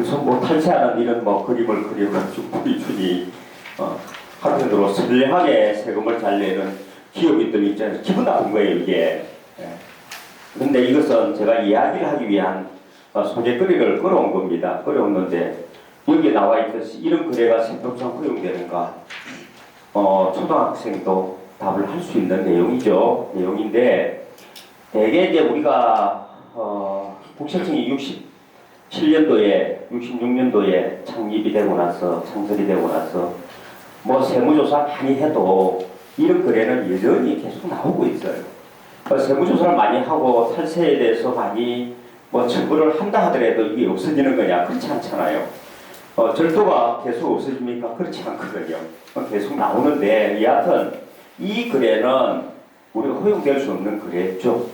그래서 뭐 탈세하는 이런 뭐 그림을 그려가지고 보여주니 한편으로 선량하게 세금을 잘 내는 기업인들 입장에서 기분 나쁜 거예요 이게. 그런데 이것은 제가 이야기를 하기 위한 소재거리를 끌어온 겁니다. 끌어온는데 여기에 나와 있듯이 이런 거래가 세법상 허용되는가? 초등학생도 답을 할 수 있는 내용이죠. 내용인데 대개 이제 우리가 국세청이 67년도에 66년도에 창립이 되고 나서 창설이 되고 나서 뭐 세무조사 많이 해도 이런 거래는 여전히 계속 나오고 있어요. 세무조사를 많이 하고 탈세에 대해서 많이 뭐 처벌을 한다 하더라도 이게 없어지는 거냐? 그렇지 않잖아요. 절도가 계속 없어집니까? 그렇지 않거든요. 계속 나오는데 여하튼 이 거래는 우리가 허용될 수 없는 거래죠.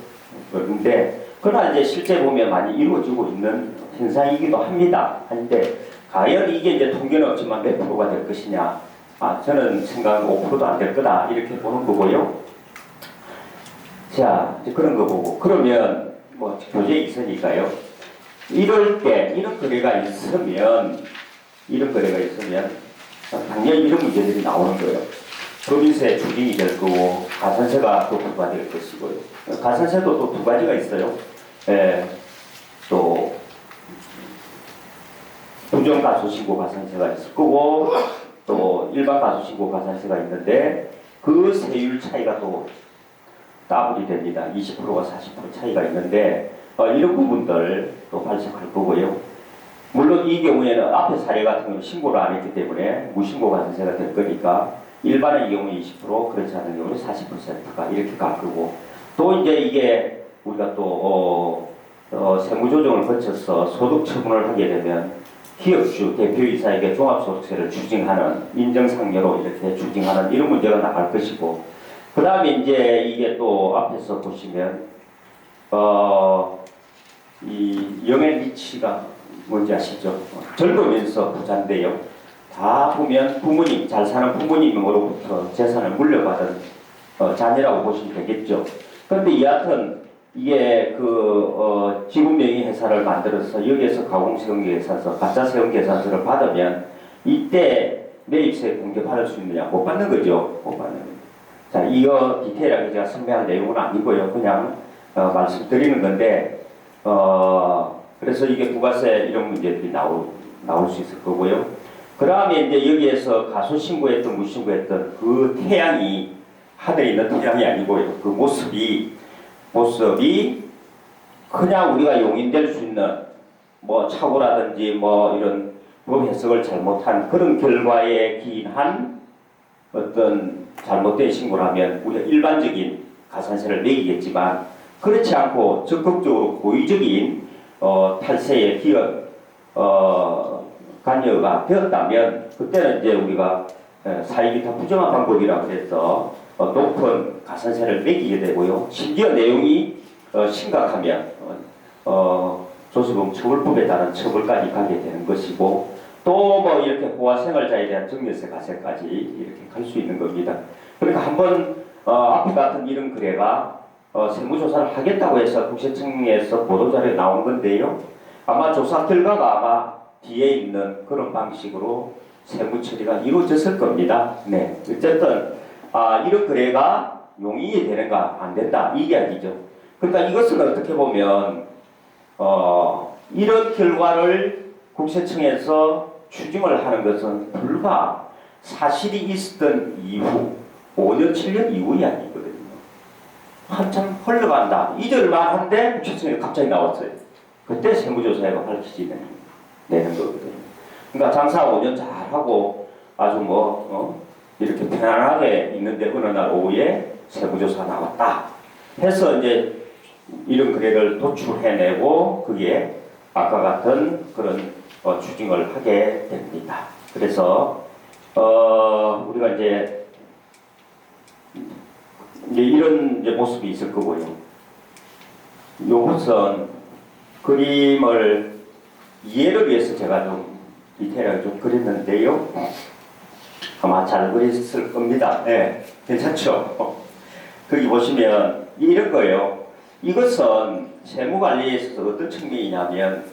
그런데 그러나 이제 실제 보면 많이 이루어지고 있는 현상이기도 합니다. 한데 과연 이게 이제 통계는 없지만 몇 프로가 될 것이냐? 저는 생각은 5%도 안 될 거다 이렇게 보는 거고요. 자, 이제 그런 거 보고 그러면 뭐 교재에 있으니까요. 이럴 때 이런 거래가 있으면 당연히 이런 문제들이 나오는 거예요. 법인세 추징이 될 거고 가산세가 또 부과될 것이고요. 가산세도 또 두 가지가 있어요. 또 부정가소신고 가산세가 있을 거고 또 일반 가소신고 가산세가 있는데 그 세율 차이가 또 따블이 됩니다. 20%가 40% 차이가 있는데 이런 부분들 또 발생할 거고요. 물론 이 경우에는 앞에 사례 같은 경우는 신고를 안 했기 때문에 무신고 가산세가 될 거니까 일반의 경우에 20% 그렇지 않은 경우는 40%가 이렇게 갈 거고 또 이제 이게 우리가 또 세무조정을 거쳐서 소득 처분을 하게 되면 기업주 대표이사에게 종합소득세를 추징하는 인정상여로 이렇게 추징하는 이런 문제가 나갈 것이고 그 다음에 이제 이게 또 앞에서 보시면 이 영의 리치가 뭔지 아시죠? 젊으면서 부자인데요. 다 보면 부모님, 잘 사는 부모님으로부터 재산을 물려받은 자녀라고 보시면 되겠죠. 그런데 여하튼 이게 지분명의 회사를 만들어서 여기에서 가공세금계산서, 가짜세금계산서를 받으면 이때 매입세 공제 받을 수 있느냐? 못 받는 거죠. 못 받는 거죠. 자, 이거 디테일하게 제가 설명할 내용은 아니고요. 그냥 말씀드리는 건데 그래서 이게 부가세 이런 문제들이 나올 수 있을 거고요. 그 다음에 이제 여기에서 가소신고했던 무신고했던 그 태양이 하늘에 있는 태양이 아니고요. 그 모습이 그냥 우리가 용인될 수 있는 뭐 착오라든지 뭐 이런 법 해석을 잘못한 그런 결과에 기인한 어떤 잘못된 신고라면 우리가 일반적인 가산세를 매기겠지만 그렇지 않고 적극적으로 고의적인 탈세에 기업 관여가 되었다면 그때는 이제 우리가 사익이타 부정한 방법이라고 해서 높은 가산세를 매기게 되고요. 심지어 내용이 심각하면 조세범 처벌법에 따른 처벌까지 가게 되는 것이고 또 뭐 이렇게 호화생활자에 대한 증여세 과세까지 이렇게 갈 수 있는 겁니다. 그러니까 한번 앞에 같은 이런 거래가 세무조사를 하겠다고 해서 국세청에서 보도자료에 나온 건데요. 아마 조사 결과가 아마 뒤에 있는 그런 방식으로 세무 처리가 이루어졌을 겁니다. 네, 어쨌든 이런 거래가 용인이 되는가 안 된다 이 이야기죠. 그러니까 이것은 어떻게 보면 이런 결과를 국세청에서 추징을 하는 것은 불과 사실이 있었던 이후 5년 7년 이후 이야기거든요. 한참 흘러간다 잊을만 한데 국세청에 갑자기 나왔어요. 그때 세무조사에가 밝히지 내는 거거든요. 그러니까 장사 5년 잘하고 아주 이렇게 편안하게 있는데 어느 날 오후에 세무조사 나왔다 해서 이제 이런 거래를 도출해내고 그게 아까 같은 그런 추징을 하게 됩니다. 그래서 우리가 이제 이런 이제 모습이 있을 거고요. 요것은 그림을 이해를 위해서 제가 좀 디테일하게 좀 그렸는데요. 아마 잘 그렸을 겁니다. 네, 괜찮죠? 거기 보시면 이런 거예요. 이것은 세무관리에 있어서 어떤 측면이냐면